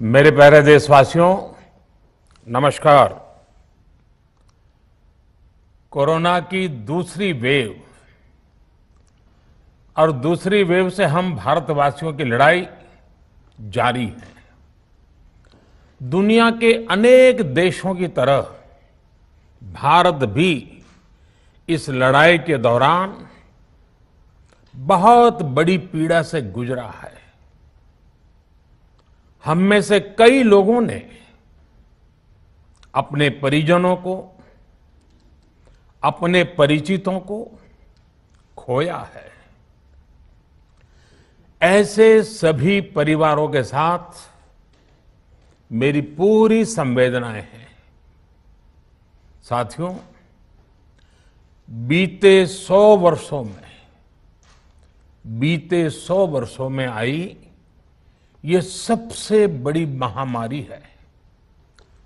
मेरे प्यारे देशवासियों, नमस्कार। कोरोना की दूसरी वेव और दूसरी वेव से हम भारतवासियों की लड़ाई जारी है। दुनिया के अनेक देशों की तरह भारत भी इस लड़ाई के दौरान बहुत बड़ी पीड़ा से गुजरा है। हम में से कई लोगों ने अपने परिजनों को, अपने परिचितों को खोया है। ऐसे सभी परिवारों के साथ मेरी पूरी संवेदनाएं हैं। साथियों, बीते 100 वर्षों में आई ये सबसे बड़ी महामारी है,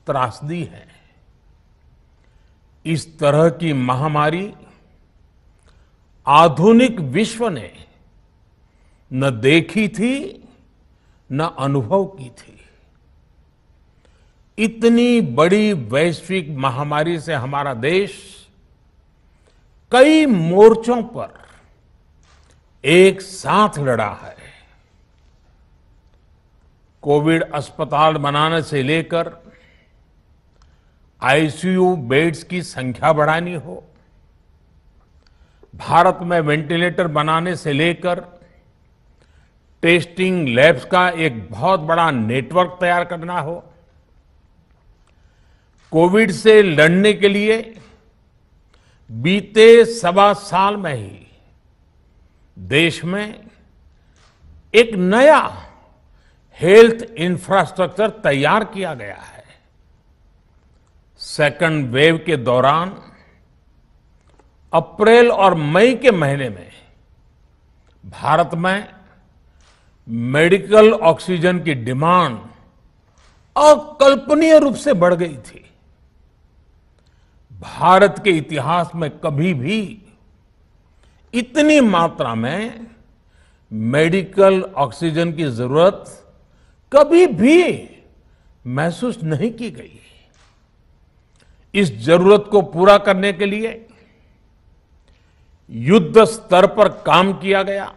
त्रासदी है। इस तरह की महामारी आधुनिक विश्व ने न देखी थी, न अनुभव की थी। इतनी बड़ी वैश्विक महामारी से हमारा देश कई मोर्चों पर एक साथ लड़ा है। कोविड अस्पताल बनाने से लेकर आईसीयू बेड्स की संख्या बढ़ानी हो, भारत में वेंटिलेटर बनाने से लेकर टेस्टिंग लैब्स का एक बहुत बड़ा नेटवर्क तैयार करना हो, कोविड से लड़ने के लिए बीते 1.25 साल में ही देश में एक नया हेल्थ इंफ्रास्ट्रक्चर तैयार किया गया है। सेकंड वेव के दौरान अप्रैल और मई के महीने में भारत में मेडिकल ऑक्सीजन की डिमांड अकल्पनीय रूप से बढ़ गई थी। भारत के इतिहास में कभी भी इतनी मात्रा में मेडिकल ऑक्सीजन की जरूरत कभी भी महसूस नहीं की गई। इस जरूरत को पूरा करने के लिए युद्ध स्तर पर काम किया गया।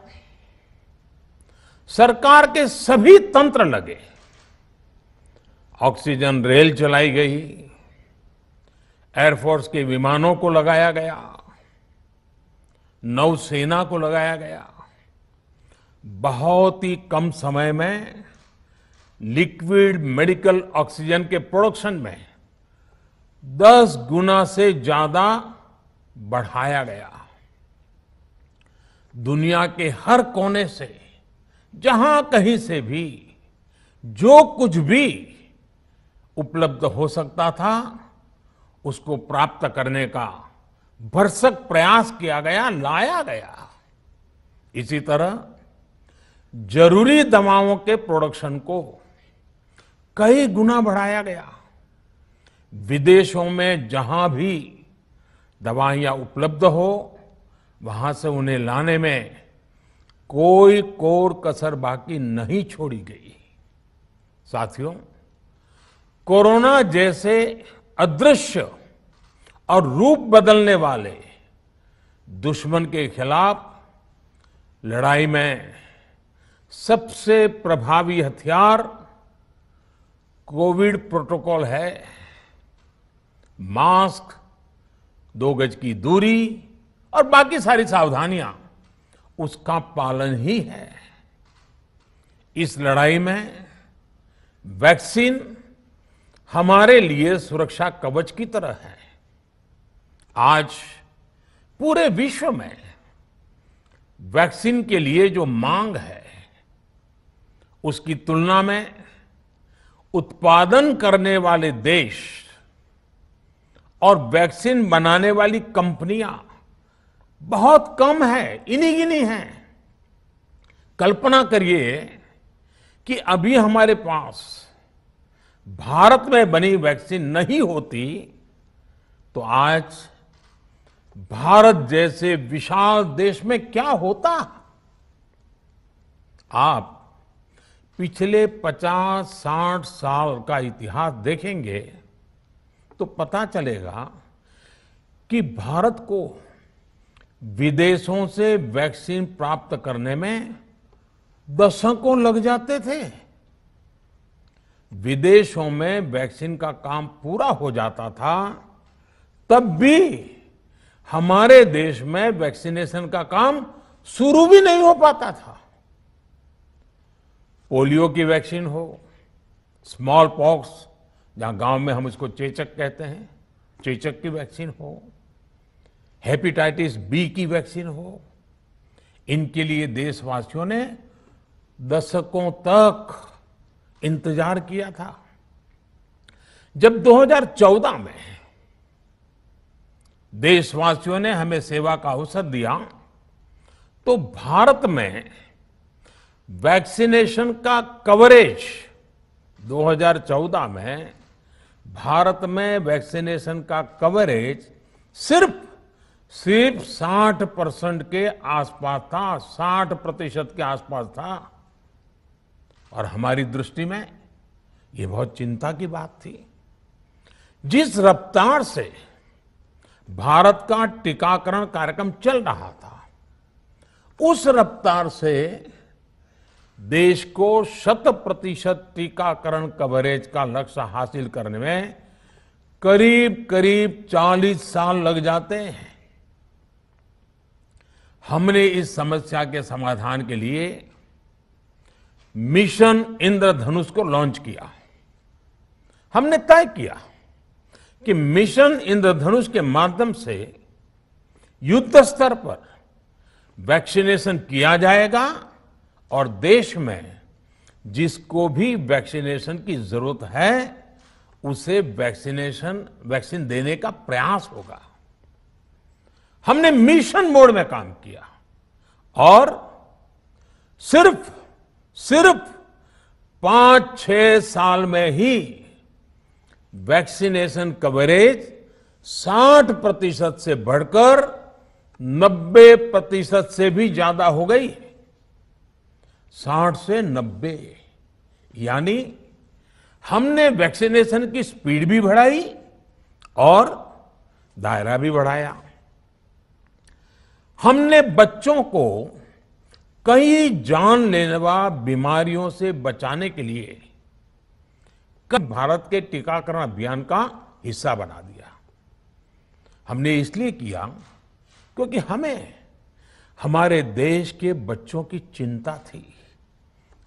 सरकार के सभी तंत्र लगे। ऑक्सीजन रेल चलाई गई, एयरफोर्स के विमानों को लगाया गया, नौसेना को लगाया गया। बहुत ही कम समय में लिक्विड मेडिकल ऑक्सीजन के प्रोडक्शन में 10 गुना से ज्यादा बढ़ाया गया। दुनिया के हर कोने से, जहां कहीं से भी जो कुछ भी उपलब्ध हो सकता था, उसको प्राप्त करने का भरसक प्रयास किया गया, लाया गया। इसी तरह जरूरी दवाओं के प्रोडक्शन को कई गुना बढ़ाया गया। विदेशों में जहां भी दवाइयां उपलब्ध हो, वहां से उन्हें लाने में कोई कोर कसर बाकी नहीं छोड़ी गई। साथियों, कोरोना जैसे अदृश्य और रूप बदलने वाले दुश्मन के खिलाफ लड़ाई में सबसे प्रभावी हथियार कोविड प्रोटोकॉल है। मास्क, 2 गज की दूरी और बाकी सारी सावधानियां, उसका पालन ही है। इस लड़ाई में वैक्सीन हमारे लिए सुरक्षा कवच की तरह है। आज पूरे विश्व में वैक्सीन के लिए जो मांग है, उसकी तुलना में उत्पादन करने वाले देश और वैक्सीन बनाने वाली कंपनियां बहुत कम है, इन्हीं गिनी हैं। कल्पना करिए कि अभी हमारे पास भारत में बनी वैक्सीन नहीं होती तो आज भारत जैसे विशाल देश में क्या होता। आप पिछले 50-60 साल का इतिहास देखेंगे तो पता चलेगा कि भारत को विदेशों से वैक्सीन प्राप्त करने में दशकों लग जाते थे। विदेशों में वैक्सीन का काम पूरा हो जाता था, तब भी हमारे देश में वैक्सीनेशन का काम शुरू भी नहीं हो पाता था। पोलियो की वैक्सीन हो, स्मॉल पॉक्स, जहां गांव में हम इसको चेचक कहते हैं, चेचक की वैक्सीन हो, हेपेटाइटिस बी की वैक्सीन हो, इनके लिए देशवासियों ने दशकों तक इंतजार किया था। जब 2014 में देशवासियों ने हमें सेवा का अवसर दिया, तो भारत में वैक्सीनेशन का कवरेज 2014 में भारत में वैक्सीनेशन का कवरेज सिर्फ 60% के आसपास था, 60% के आसपास था। और हमारी दृष्टि में ये बहुत चिंता की बात थी। जिस रफ्तार से भारत का टीकाकरण कार्यक्रम चल रहा था, उस रफ्तार से देश को 100% टीकाकरण कवरेज का लक्ष्य हासिल करने में करीब करीब 40 साल लग जाते हैं। हमने इस समस्या के समाधान के लिए मिशन इंद्रधनुष को लॉन्च किया। हमने तय किया कि मिशन इंद्रधनुष के माध्यम से युद्ध स्तर पर वैक्सीनेशन किया जाएगा और देश में जिसको भी वैक्सीनेशन की जरूरत है उसे वैक्सीन देने का प्रयास होगा। हमने मिशन मोड में काम किया और सिर्फ 5-6 साल में ही वैक्सीनेशन कवरेज 60% से बढ़कर 90% से भी ज्यादा हो गई। 60 से 90, यानी हमने वैक्सीनेशन की स्पीड भी बढ़ाई और दायरा भी बढ़ाया। हमने बच्चों को कई जानलेवा बीमारियों से बचाने के लिए भारत के टीकाकरण अभियान का हिस्सा बना दिया। हमने इसलिए किया क्योंकि हमें हमारे देश के बच्चों की चिंता थी,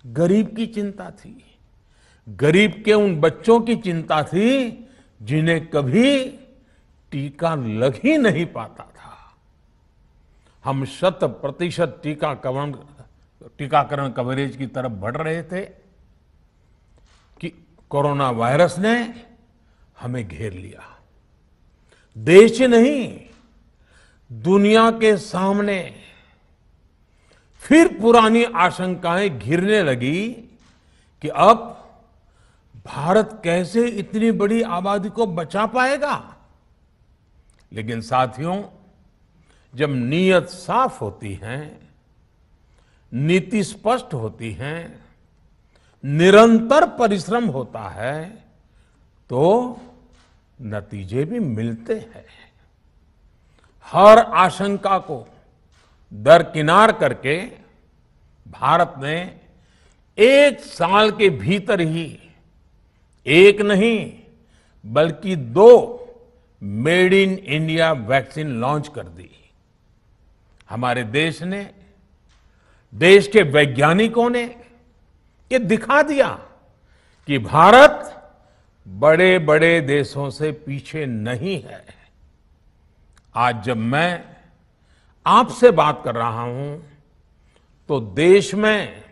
गरीब की चिंता थी, गरीब के उन बच्चों की चिंता थी जिन्हें कभी टीका लग ही नहीं पाता था। हम 100% टीकाकरण कवरेज की तरफ बढ़ रहे थे कि कोरोना वायरस ने हमें घेर लिया। देश ही नहीं, दुनिया के सामने फिर पुरानी आशंकाएं घिरने लगी कि अब भारत कैसे इतनी बड़ी आबादी को बचा पाएगा। लेकिन साथियों, जब नीयत साफ होती है, नीति स्पष्ट होती है, निरंतर परिश्रम होता है, तो नतीजे भी मिलते हैं। हर आशंका को दरकिनार करके भारत ने 1 साल के भीतर ही एक नहीं बल्कि 2 made in India vaccine launch कर दी। हमारे देश ने, देश के वैज्ञानिकों ने ये दिखा दिया कि भारत बड़े बड़े देशों से पीछे नहीं है। आज जब मैं आपसे बात कर रहा हूं तो देश में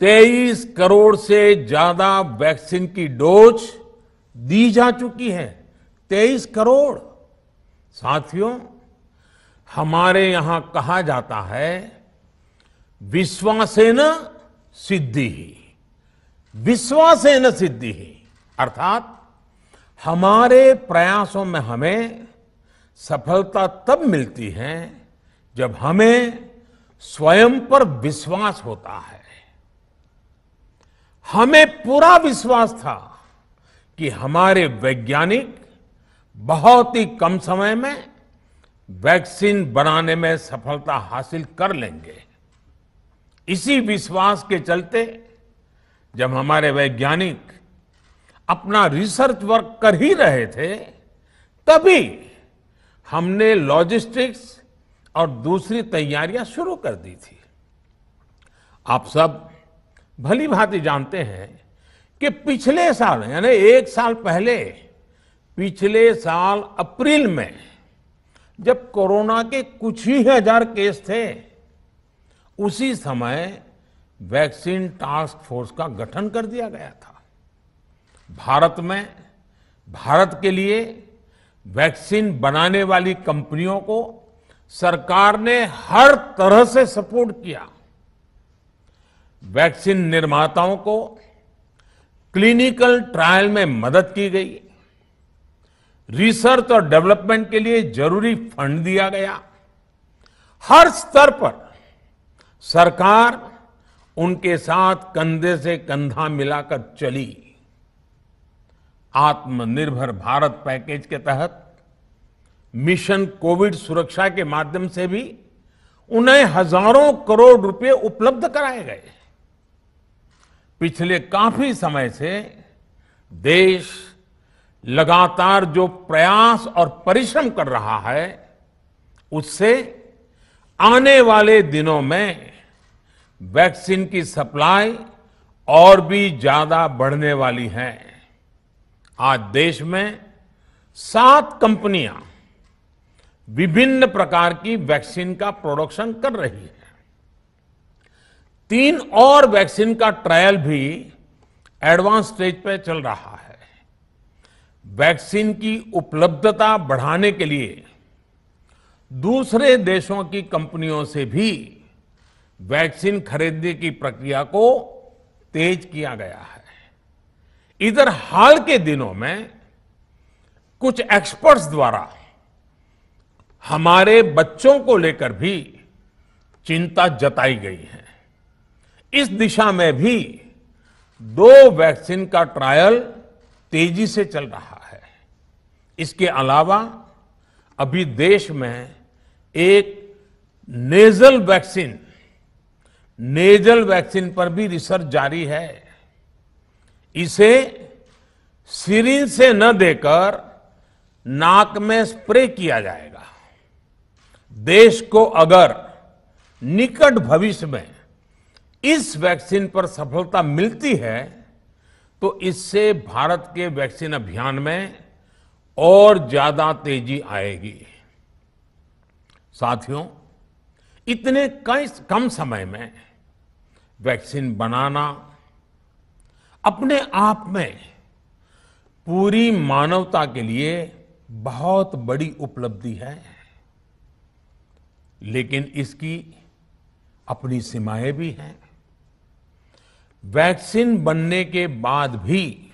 23 करोड़ से ज्यादा वैक्सीन की डोज दी जा चुकी है। 23 करोड़। साथियों, हमारे यहां कहा जाता है विश्वासेन सिद्धिः, विश्वासेन सिद्धिः, अर्थात हमारे प्रयासों में हमें सफलता तब मिलती है जब हमें स्वयं पर विश्वास होता है। हमें पूरा विश्वास था कि हमारे वैज्ञानिक बहुत ही कम समय में वैक्सीन बनाने में सफलता हासिल कर लेंगे। इसी विश्वास के चलते जब हमारे वैज्ञानिक अपना रिसर्च वर्क कर ही रहे थे, तभी हमने लॉजिस्टिक्स और दूसरी तैयारियां शुरू कर दी थी। आप सब भली भांति जानते हैं कि पिछले साल यानी 1 साल पहले, पिछले साल अप्रैल में जब कोरोना के कुछ ही हजार केस थे, उसी समय वैक्सीन टास्क फोर्स का गठन कर दिया गया था। भारत के लिए वैक्सीन बनाने वाली कंपनियों को सरकार ने हर तरह से सपोर्ट किया। वैक्सीन निर्माताओं को क्लिनिकल ट्रायल में मदद की गई, रिसर्च और डेवलपमेंट के लिए जरूरी फंड दिया गया। हर स्तर पर सरकार उनके साथ कंधे से कंधा मिलाकर चली। आत्मनिर्भर भारत पैकेज के तहत मिशन कोविड सुरक्षा के माध्यम से भी उन्हें हजारों करोड़ रुपए उपलब्ध कराए गए। पिछले काफी समय से देश लगातार जो प्रयास और परिश्रम कर रहा है, उससे आने वाले दिनों में वैक्सीन की सप्लाई और भी ज्यादा बढ़ने वाली है। आज देश में 7 कंपनियां विभिन्न प्रकार की वैक्सीन का प्रोडक्शन कर रही है। 3 और वैक्सीन का ट्रायल भी एडवांस स्टेज पे चल रहा है। वैक्सीन की उपलब्धता बढ़ाने के लिए दूसरे देशों की कंपनियों से भी वैक्सीन खरीदने की प्रक्रिया को तेज किया गया है। इधर हाल के दिनों में कुछ एक्सपर्ट्स द्वारा हमारे बच्चों को लेकर भी चिंता जताई गई है। इस दिशा में भी 2 वैक्सीन का ट्रायल तेजी से चल रहा है। इसके अलावा अभी देश में एक नेजल वैक्सीन पर भी रिसर्च जारी है। इसे सिरिंज से न देकर नाक में स्प्रे किया जाएगा। देश को अगर निकट भविष्य में इस वैक्सीन पर सफलता मिलती है, तो इससे भारत के वैक्सीन अभियान में और ज्यादा तेजी आएगी। साथियों, इतने कम समय में वैक्सीन बनाना अपने आप में पूरी मानवता के लिए बहुत बड़ी उपलब्धि है, लेकिन इसकी अपनी सीमाएं भी हैं। वैक्सीन बनने के बाद भी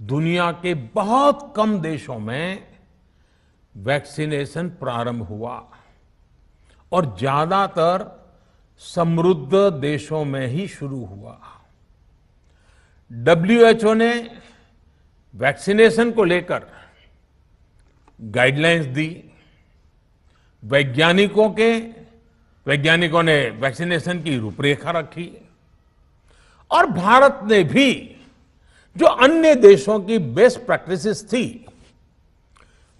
दुनिया के बहुत कम देशों में वैक्सीनेशन प्रारंभ हुआ और ज्यादातर समृद्ध देशों में ही शुरू हुआ। WHO ने वैक्सीनेशन को लेकर गाइडलाइंस दी। वैज्ञानिकों ने वैक्सीनेशन की रूपरेखा रखी और भारत ने भी जो अन्य देशों की बेस्ट प्रैक्टिसेस थी,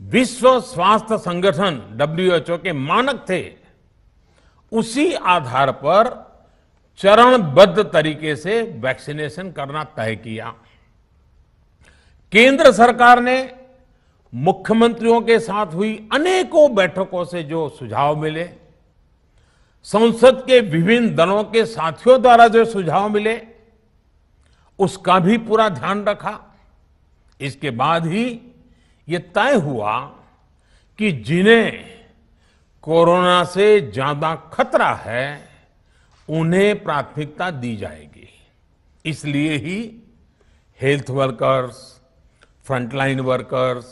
विश्व स्वास्थ्य संगठन WHO के मानक थे, उसी आधार पर चरणबद्ध तरीके से वैक्सीनेशन करना तय किया। केंद्र सरकार ने मुख्यमंत्रियों के साथ हुई अनेकों बैठकों से जो सुझाव मिले, संसद के विभिन्न दलों के साथियों द्वारा जो सुझाव मिले, उसका भी पूरा ध्यान रखा। इसके बाद ही ये तय हुआ कि जिन्हें कोरोना से ज्यादा खतरा है, उन्हें प्राथमिकता दी जाएगी। इसलिए ही हेल्थ वर्कर्स, फ्रंटलाइन वर्कर्स,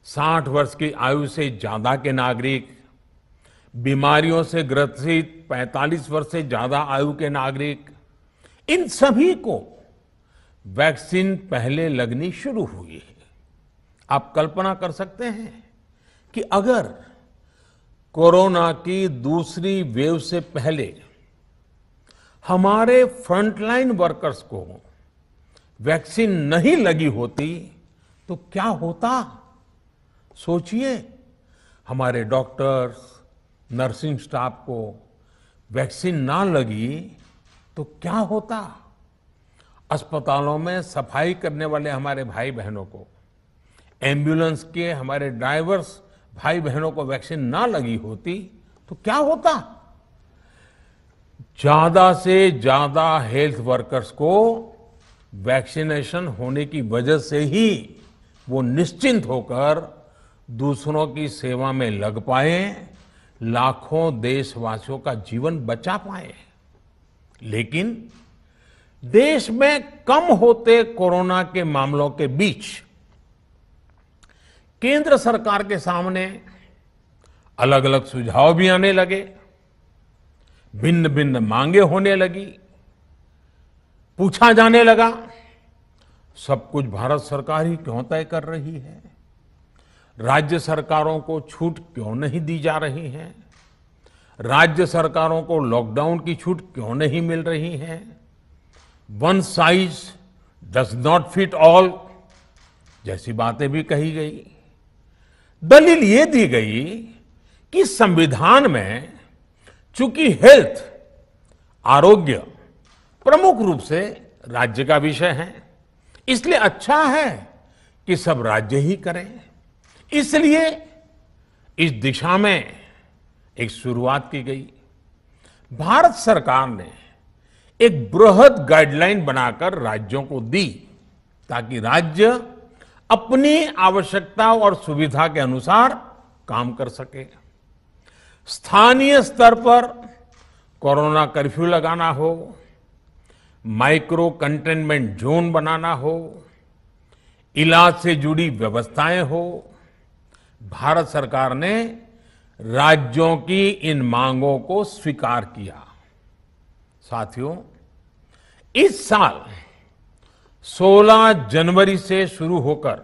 60 वर्ष की आयु से ज्यादा के नागरिक, बीमारियों से ग्रसित 45 वर्ष से ज्यादा आयु के नागरिक, इन सभी को वैक्सीन पहले लगनी शुरू हुई है। आप कल्पना कर सकते हैं कि अगर कोरोना की दूसरी वेव से पहले हमारे फ्रंटलाइन वर्कर्स को वैक्सीन नहीं लगी होती तो क्या होता? सोचिए, हमारे डॉक्टर्स, नर्सिंग स्टाफ को वैक्सीन ना लगी तो क्या होता? अस्पतालों में सफाई करने वाले हमारे भाई बहनों को, एम्बुलेंस के हमारे ड्राइवर्स भाई बहनों को वैक्सीन ना लगी होती तो क्या होता? ज्यादा से ज्यादा हेल्थ वर्कर्स को वैक्सीनेशन होने की वजह से ही वो निश्चिंत होकर दूसरों की सेवा में लग पाए, लाखों देशवासियों का जीवन बचा पाए। लेकिन देश में कम होते कोरोना के मामलों के बीच केंद्र सरकार के सामने अलग अलग सुझाव भी आने लगे, भिन्न भिन्न मांगे होने लगी, पूछा जाने लगा, सब कुछ भारत सरकार ही क्यों तय कर रही है? राज्य सरकारों को छूट क्यों नहीं दी जा रही है? राज्य सरकारों को लॉकडाउन की छूट क्यों नहीं मिल रही है? One size does not fit all जैसी बातें भी कही गई। दलील ये दी गई कि संविधान में चूंकि हेल्थ, आरोग्य प्रमुख रूप से राज्य का विषय है, इसलिए अच्छा है कि सब राज्य ही करें। इसलिए इस दिशा में एक शुरुआत की गई। भारत सरकार ने एक बृहद गाइडलाइन बनाकर राज्यों को दी ताकि राज्य अपनी आवश्यकता और सुविधा के अनुसार काम कर सके। स्थानीय स्तर पर कोरोना कर्फ्यू लगाना हो, माइक्रो कंटेनमेंट जोन बनाना हो, इलाज से जुड़ी व्यवस्थाएं हो, भारत सरकार ने राज्यों की इन मांगों को स्वीकार किया। साथियों, इस साल 16 जनवरी से शुरू होकर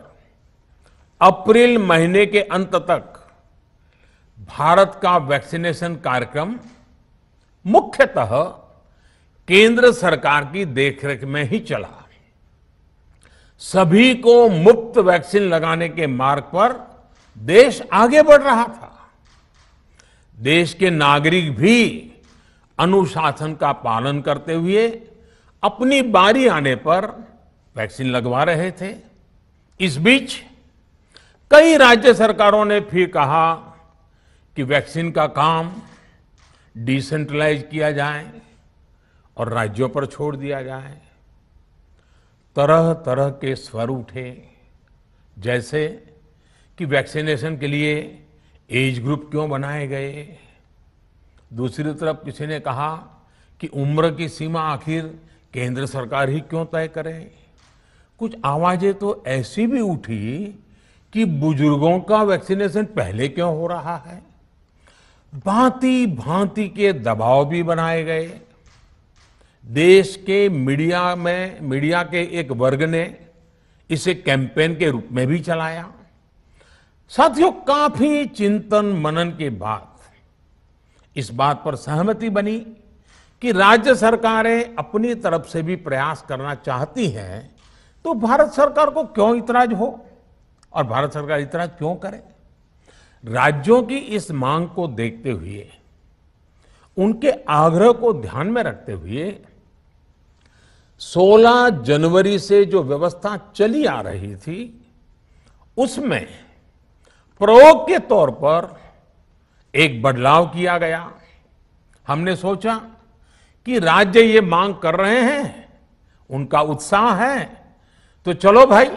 अप्रैल महीने के अंत तक भारत का वैक्सीनेशन कार्यक्रम मुख्यतः केंद्र सरकार की देखरेख में ही चला। सभी को मुफ्त वैक्सीन लगाने के मार्ग पर देश आगे बढ़ रहा था। देश के नागरिक भी अनुशासन का पालन करते हुए अपनी बारी आने पर वैक्सीन लगवा रहे थे। इस बीच कई राज्य सरकारों ने फिर कहा कि वैक्सीन का काम डिसेंट्रलाइज किया जाए और राज्यों पर छोड़ दिया जाए। तरह तरह के स्वर उठे, जैसे कि वैक्सीनेशन के लिए एज ग्रुप क्यों बनाए गए। दूसरी तरफ किसी ने कहा कि उम्र की सीमा आखिर केंद्र सरकार ही क्यों तय करे। कुछ आवाजें तो ऐसी भी उठी कि बुजुर्गों का वैक्सीनेशन पहले क्यों हो रहा है। भांति भांति के दबाव भी बनाए गए। देश के मीडिया के एक वर्ग ने इसे कैंपेन के रूप में भी चलाया। साथियों, काफी चिंतन मनन के बाद इस बात पर सहमति बनी कि राज्य सरकारें अपनी तरफ से भी प्रयास करना चाहती हैं, तो भारत सरकार को क्यों इतराज हो और भारत सरकार इतराज क्यों करे। राज्यों की इस मांग को देखते हुए, उनके आग्रह को ध्यान में रखते हुए 16 जनवरी से जो व्यवस्था चली आ रही थी, उसमें प्रयोग के तौर पर एक बदलाव किया गया। हमने सोचा कि राज्य ये मांग कर रहे हैं, उनका उत्साह है, तो चलो भाई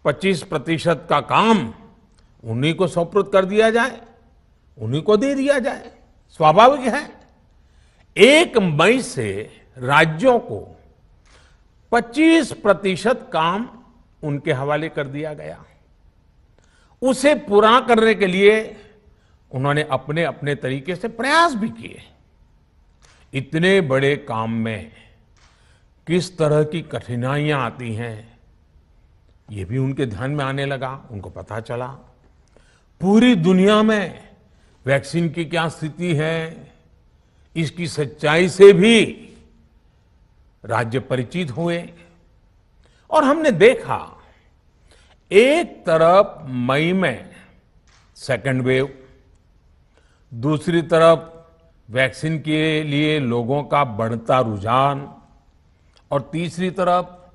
25% का काम उन्हीं को सुपुर्द कर दिया जाए, उन्हीं को दे दिया जाए। स्वाभाविक है 1 मई से राज्यों को 25% काम उनके हवाले कर दिया गया। उसे पूरा करने के लिए उन्होंने अपने अपने तरीके से प्रयास भी किए। इतने बड़े काम में किस तरह की कठिनाइयां आती हैं, ये भी उनके ध्यान में आने लगा। उनको पता चला पूरी दुनिया में वैक्सीन की क्या स्थिति है, इसकी सच्चाई से भी राज्य परिचित हुए। और हमने देखा एक तरफ मई में सेकेंड वेव, दूसरी तरफ वैक्सीन के लिए लोगों का बढ़ता रुझान, और तीसरी तरफ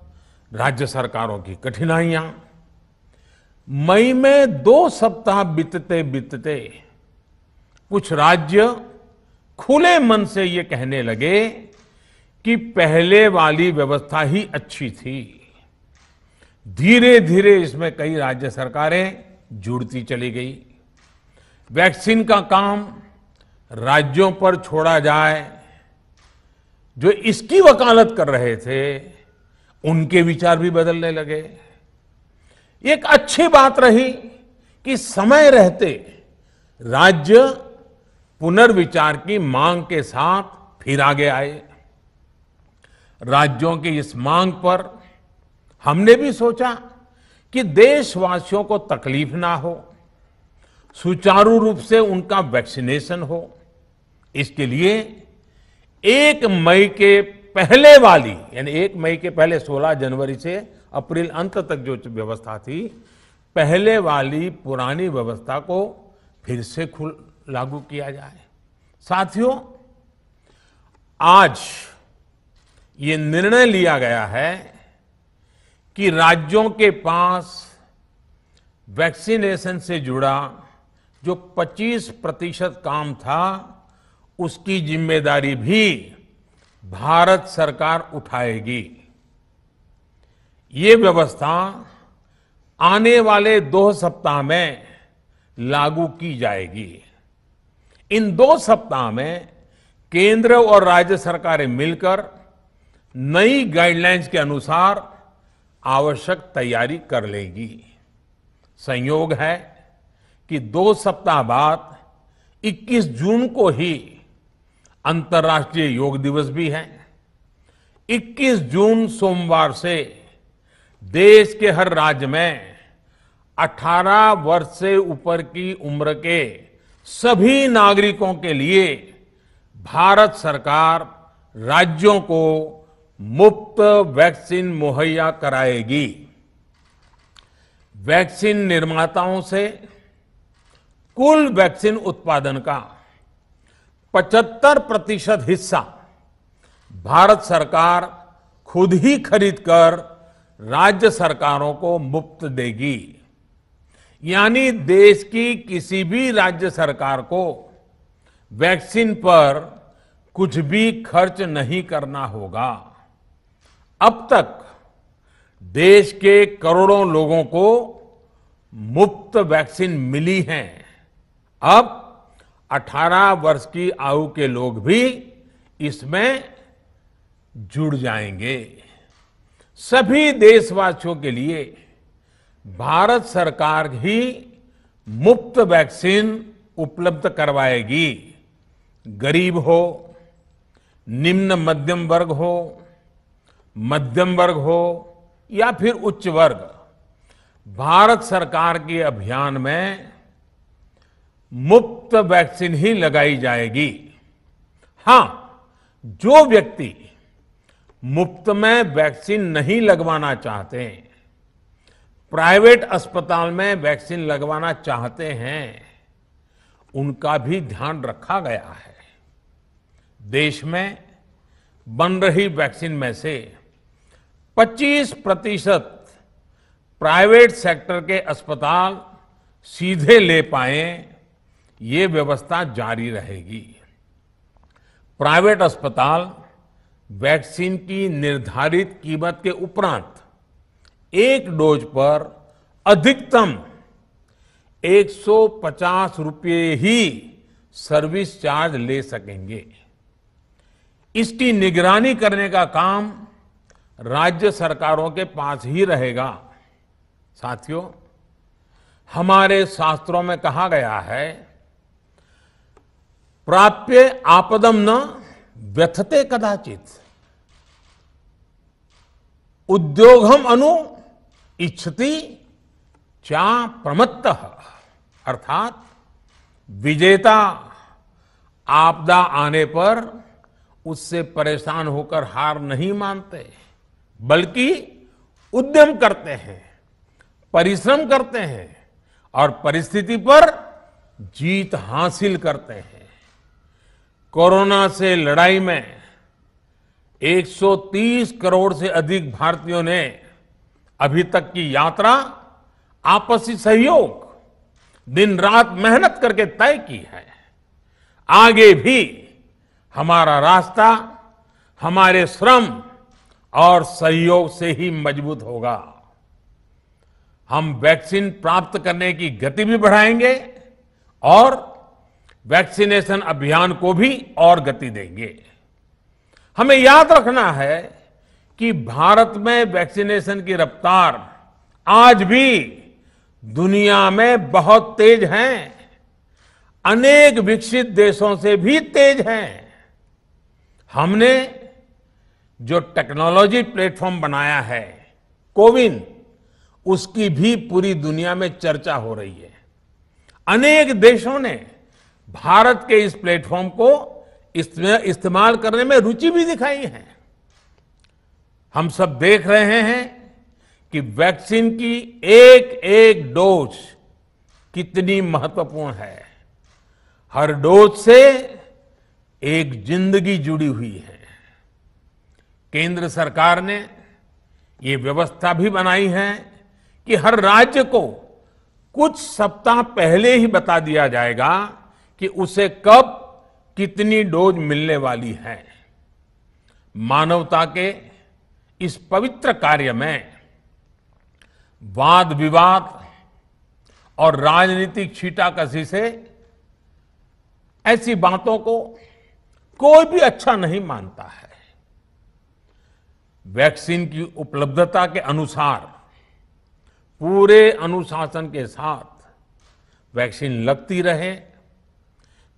राज्य सरकारों की कठिनाइयां। मई में 2 सप्ताह बीतते बीतते कुछ राज्य खुले मन से ये कहने लगे कि पहले वाली व्यवस्था ही अच्छी थी। धीरे धीरे इसमें कई राज्य सरकारें जुड़ती चली गई। वैक्सीन का काम राज्यों पर छोड़ा जाए, जो इसकी वकालत कर रहे थे उनके विचार भी बदलने लगे। एक अच्छी बात रही कि समय रहते राज्य पुनर्विचार की मांग के साथ फिर आगे आए। राज्यों की इस मांग पर हमने भी सोचा कि देशवासियों को तकलीफ ना हो, सुचारू रूप से उनका वैक्सीनेशन हो। इसके लिए 1 मई के पहले वाली, यानी 1 मई के पहले 16 जनवरी से अप्रैल अंत तक जो व्यवस्था थी, पहले वाली पुरानी व्यवस्था को फिर से लागू किया जाए। साथियों, आज ये निर्णय लिया गया है कि राज्यों के पास वैक्सीनेशन से जुड़ा जो 25% काम था, उसकी जिम्मेदारी भी भारत सरकार उठाएगी। ये व्यवस्था आने वाले 2 सप्ताह में लागू की जाएगी। इन 2 सप्ताह में केंद्र और राज्य सरकारें मिलकर नई गाइडलाइंस के अनुसार आवश्यक तैयारी कर लेगी। संयोग है कि 2 सप्ताह बाद 21 जून को ही अंतर्राष्ट्रीय योग दिवस भी है। 21 जून सोमवार से देश के हर राज्य में 18 वर्ष से ऊपर की उम्र के सभी नागरिकों के लिए भारत सरकार राज्यों को मुफ्त वैक्सीन मुहैया कराएगी। वैक्सीन निर्माताओं से कुल वैक्सीन उत्पादन का 75% हिस्सा भारत सरकार खुद ही खरीदकर राज्य सरकारों को मुफ्त देगी। यानी देश की किसी भी राज्य सरकार को वैक्सीन पर कुछ भी खर्च नहीं करना होगा। अब तक देश के करोड़ों लोगों को मुफ्त वैक्सीन मिली है। अब 18 वर्ष की आयु के लोग भी इसमें जुड़ जाएंगे। सभी देशवासियों के लिए भारत सरकार ही मुफ्त वैक्सीन उपलब्ध करवाएगी। गरीब हो, निम्न मध्यम वर्ग हो, मध्यम वर्ग हो या फिर उच्च वर्ग, भारत सरकार के अभियान में मुफ्त वैक्सीन ही लगाई जाएगी। हां, जो व्यक्ति मुफ्त में वैक्सीन नहीं लगवाना चाहते, प्राइवेट अस्पताल में वैक्सीन लगवाना चाहते हैं, उनका भी ध्यान रखा गया है। देश में बन रही वैक्सीन में से 25% प्राइवेट सेक्टर के अस्पताल सीधे ले पाए, ये व्यवस्था जारी रहेगी। प्राइवेट अस्पताल वैक्सीन की निर्धारित कीमत के उपरांत एक डोज पर अधिकतम 150 रुपये ही सर्विस चार्ज ले सकेंगे। इसकी निगरानी करने का काम राज्य सरकारों के पास ही रहेगा। साथियों, हमारे शास्त्रों में कहा गया है, प्राप्य आपदम न व्यथते कदाचित। उद्योगम अनु इच्छति चा प्रमत्तः, अर्थात विजेता आपदा आने पर उससे परेशान होकर हार नहीं मानते, बल्कि उद्यम करते हैं, परिश्रम करते हैं और परिस्थिति पर जीत हासिल करते हैं। कोरोना से लड़ाई में 130 करोड़ से अधिक भारतीयों ने अभी तक की यात्रा आपसी सहयोग, दिन रात मेहनत करके तय की है। आगे भी हमारा रास्ता हमारे श्रम और सहयोग से ही मजबूत होगा। हम वैक्सीन प्राप्त करने की गति भी बढ़ाएंगे और वैक्सीनेशन अभियान को भी और गति देंगे। हमें याद रखना है कि भारत में वैक्सीनेशन की रफ्तार आज भी दुनिया में बहुत तेज है, अनेक विकसित देशों से भी तेज है। हमने जो टेक्नोलॉजी प्लेटफॉर्म बनाया है कोविन, उसकी भी पूरी दुनिया में चर्चा हो रही है। अनेक देशों ने भारत के इस प्लेटफॉर्म को इस्तेमाल करने में रुचि भी दिखाई है। हम सब देख रहे हैं कि वैक्सीन की एक एक डोज कितनी महत्वपूर्ण है। हर डोज से एक जिंदगी जुड़ी हुई है। केंद्र सरकार ने ये व्यवस्था भी बनाई है कि हर राज्य को कुछ सप्ताह पहले ही बता दिया जाएगा कि उसे कब कितनी डोज मिलने वाली है। मानवता के इस पवित्र कार्य में वाद विवाद और राजनीतिक छींटाकशी से ऐसी बातों को कोई भी अच्छा नहीं मानता है। वैक्सीन की उपलब्धता के अनुसार पूरे अनुशासन के साथ वैक्सीन लगती रहे,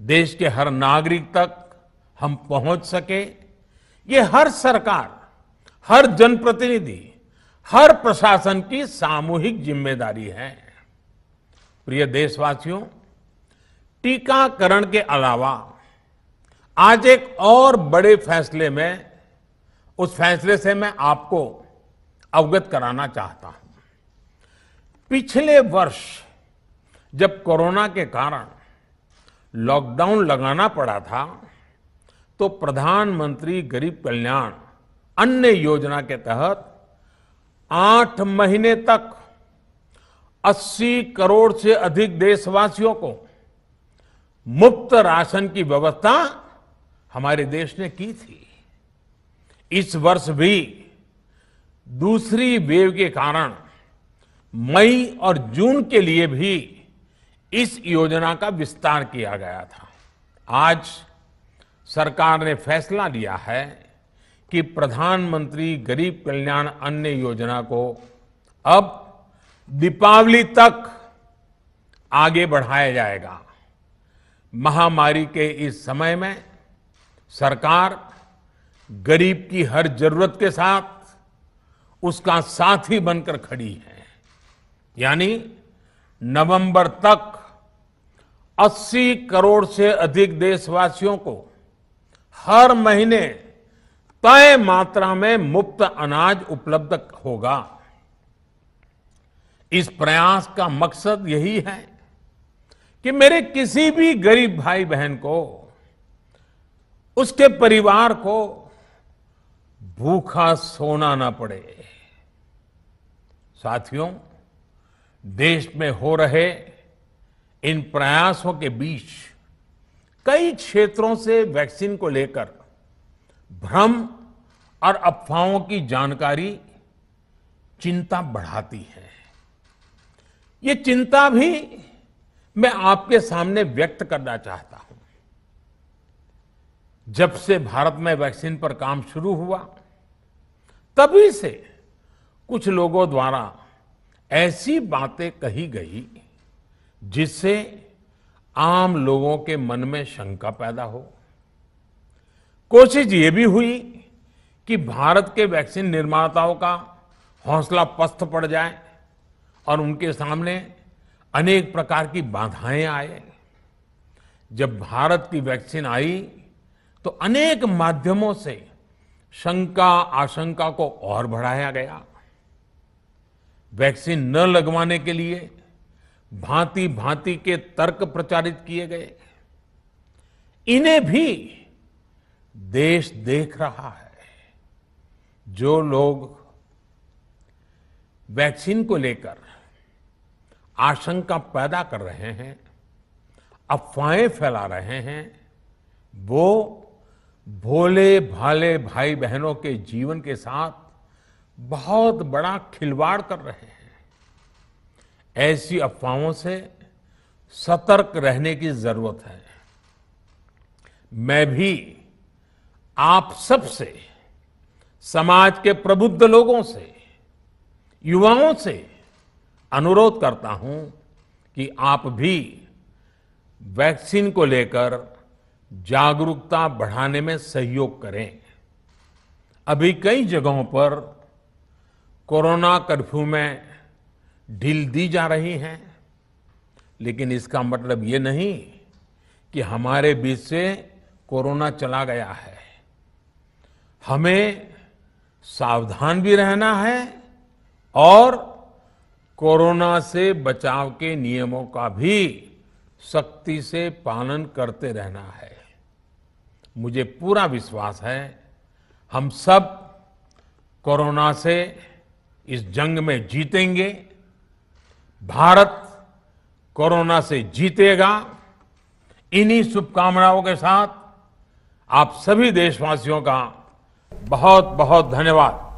देश के हर नागरिक तक हम पहुंच सके, ये हर सरकार, हर जनप्रतिनिधि, हर प्रशासन की सामूहिक जिम्मेदारी है। प्रिय देशवासियों, टीकाकरण के अलावा आज एक और बड़े फैसले में, उस फैसले से मैं आपको अवगत कराना चाहता हूं। पिछले वर्ष जब कोरोना के कारण लॉकडाउन लगाना पड़ा था, तो प्रधानमंत्री गरीब कल्याण अन्न योजना के तहत 8 महीने तक 80 करोड़ से अधिक देशवासियों को मुफ्त राशन की व्यवस्था हमारे देश ने की थी। इस वर्ष भी दूसरी वेव के कारण मई और जून के लिए भी इस योजना का विस्तार किया गया था। आज सरकार ने फैसला लिया है कि प्रधानमंत्री गरीब कल्याण अन्न योजना को अब दीपावली तक आगे बढ़ाया जाएगा। महामारी के इस समय में सरकार गरीब की हर जरूरत के साथ उसका साथी बनकर खड़ी है। यानी नवंबर तक 80 करोड़ से अधिक देशवासियों को हर महीने तय मात्रा में मुफ्त अनाज उपलब्ध होगा। इस प्रयास का मकसद यही है कि मेरे किसी भी गरीब भाई बहन को, उसके परिवार को भूखा सोना ना पड़े। साथियों, देश में हो रहे इन प्रयासों के बीच कई क्षेत्रों से वैक्सीन को लेकर भ्रम और अफवाहों की जानकारी चिंता बढ़ाती है। ये चिंता भी मैं आपके सामने व्यक्त करना चाहता हूं। जब से भारत में वैक्सीन पर काम शुरू हुआ, तभी से कुछ लोगों द्वारा ऐसी बातें कही गई जिससे आम लोगों के मन में शंका पैदा हो। कोशिश ये भी हुई कि भारत के वैक्सीन निर्माताओं का हौसला पस्त पड़ जाए और उनके सामने अनेक प्रकार की बाधाएं आए। जब भारत की वैक्सीन आई तो अनेक माध्यमों से शंका आशंका को और बढ़ाया गया। वैक्सीन न लगवाने के लिए भांति भांति के तर्क प्रचारित किए गए। इन्हें भी देश देख रहा है। जो लोग वैक्सीन को लेकर आशंका पैदा कर रहे हैं, अफवाहें फैला रहे हैं, वो भोले भाले भाई बहनों के जीवन के साथ बहुत बड़ा खिलवाड़ कर रहे हैं। ऐसी अफवाहों से सतर्क रहने की जरूरत है। मैं भी आप सबसे, समाज के प्रबुद्ध लोगों से, युवाओं से अनुरोध करता हूं कि आप भी वैक्सीन को लेकर जागरूकता बढ़ाने में सहयोग करें। अभी कई जगहों पर कोरोना कर्फ्यू में ढील दी जा रही है, लेकिन इसका मतलब ये नहीं कि हमारे बीच से कोरोना चला गया है। हमें सावधान भी रहना है और कोरोना से बचाव के नियमों का भी सख्ती से पालन करते रहना है। मुझे पूरा विश्वास है हम सब कोरोना से इस जंग में जीतेंगे। भारत कोरोना से जीतेगा। इन्हीं शुभकामनाओं के साथ आप सभी देशवासियों का बहुत बहुत धन्यवाद।